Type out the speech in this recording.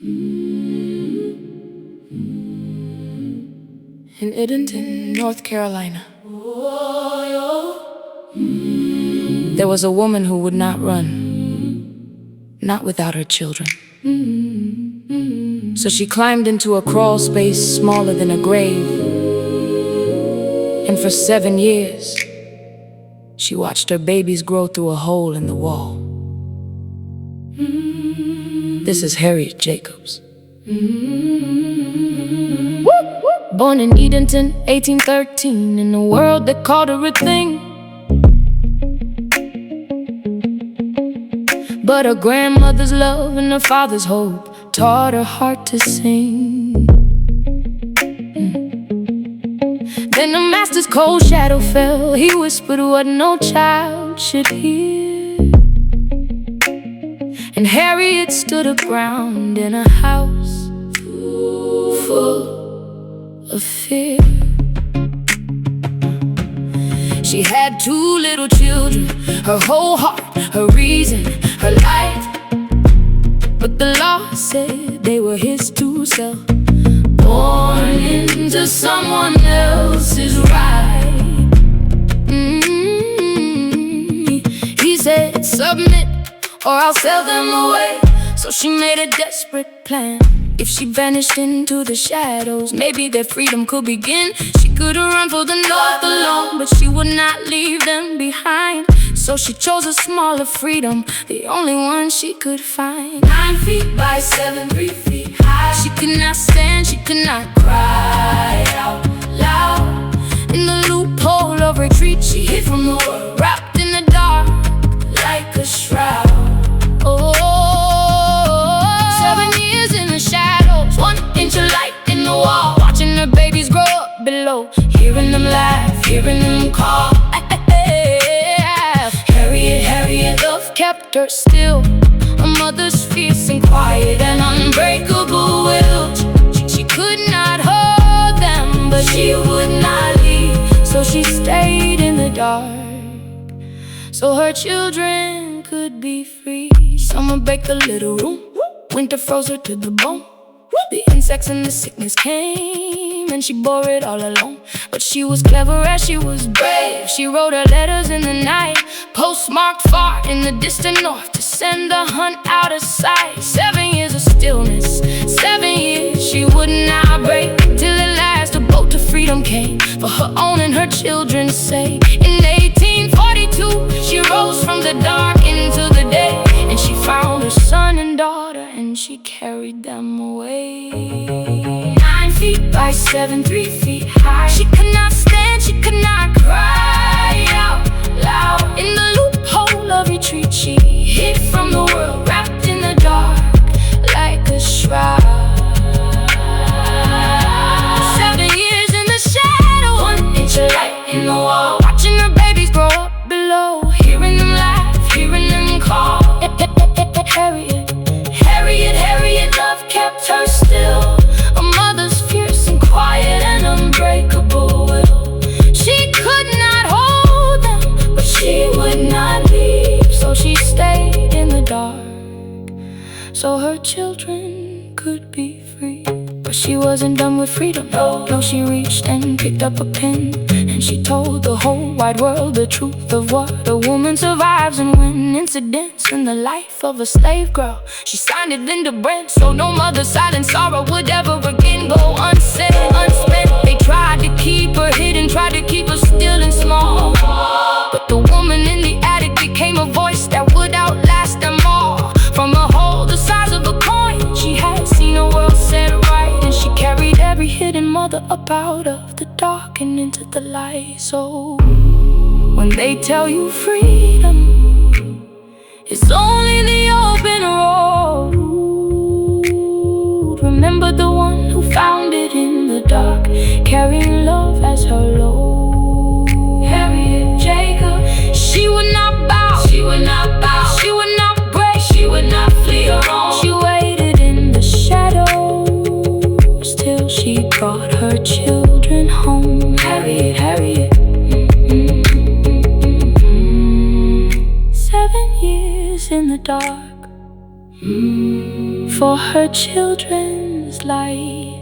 In Edenton, North Carolina, there was a woman who would not run, not without her children. So she climbed into a crawl space smaller than a grave, and for 7 years she watched her babies grow through a hole in the wall. This is Harriet Jacobs. Born in Edenton, 1813, in a world that called her a thing. But her grandmother's love and her father's hope taught her heart to sing. Then the master's cold shadow fell. He whispered what no child should hear. And Harriet stood her ground in a house full of fear. She had 2 little children, her whole heart, her reason, her life. But the law said they were his to sell, born into someone else's right. He said, submit or I'll sell them away. So she made a desperate plan. If she vanished into the shadows, maybe their freedom could begin. She could run for the north alone, but she would not leave them behind. So she chose a smaller freedom, the only one she could find. 9 feet by 7, 3 feet high. She could not stand, she could not cry out loud. In the loophole of retreat, she hid from the world, wrapped in the dark like a shroud. Oh, 7 years in the shadows, 1 inch of light in the wall, watching her babies grow up below, hearing them laugh, hearing them call. Harriet, love kept her still. A mother's fierce and quiet and unbreakable will. She could not hold them, but she would not leave. So she stayed in the dark, so her children could be free. Summer baked the little room, winter froze her to the bone. The insects and the sickness came, and she bore it all alone. But she was clever as she was brave. She wrote her letters in the night, postmarked far in the distant north, to send the hunt out of sight. 7 years of stillness, 7 years she would not break, till at last a boat to freedom came, for her own and her children's sake. In 1842 she rose from the dark into the day, and she found her son and daughter, and she carried them away. 9 feet by 7, 3 feet high. She could not stand, she could not cry out loud. In the loophole of retreat, she hid from the world, wrapped in the dark like a shroud. 7 years in the shadow, 1 inch of light in the wall, watching her babies grow up below, hearing them laugh, hearing them call. Harriet, love kept her still. A mother's fierce and quiet and unbreakable will. She could not hold them, but she would not leave. So she stayed in the dark, so her children could be free. But she wasn't done with freedom. No, she reached and picked up a pen, and she told the whole wide world the truth of what a woman survives and when. Incidents in the life of a slave girl. She signed it Linda Brent, so no mother's silent sorrow would ever again go unsaid, unspent. They tried to keep her hidden, tried to keep her still and small, but the woman in the attic became a voice that would outlast them all. From a hole the size of a coin, she had seen a world set right, and she carried every hidden mother up out of the dark and into the light. So when they tell you freedom, it's only the open road. Remember the one who found it in the dark, carrying love as her load. Harriet Jacobs, she would not bow, she would not bow, she would not break, she would not flee her own. She waited in the shadows till she brought her children home. Harriet, Harriet. 7 years in the dark for her. her children's life.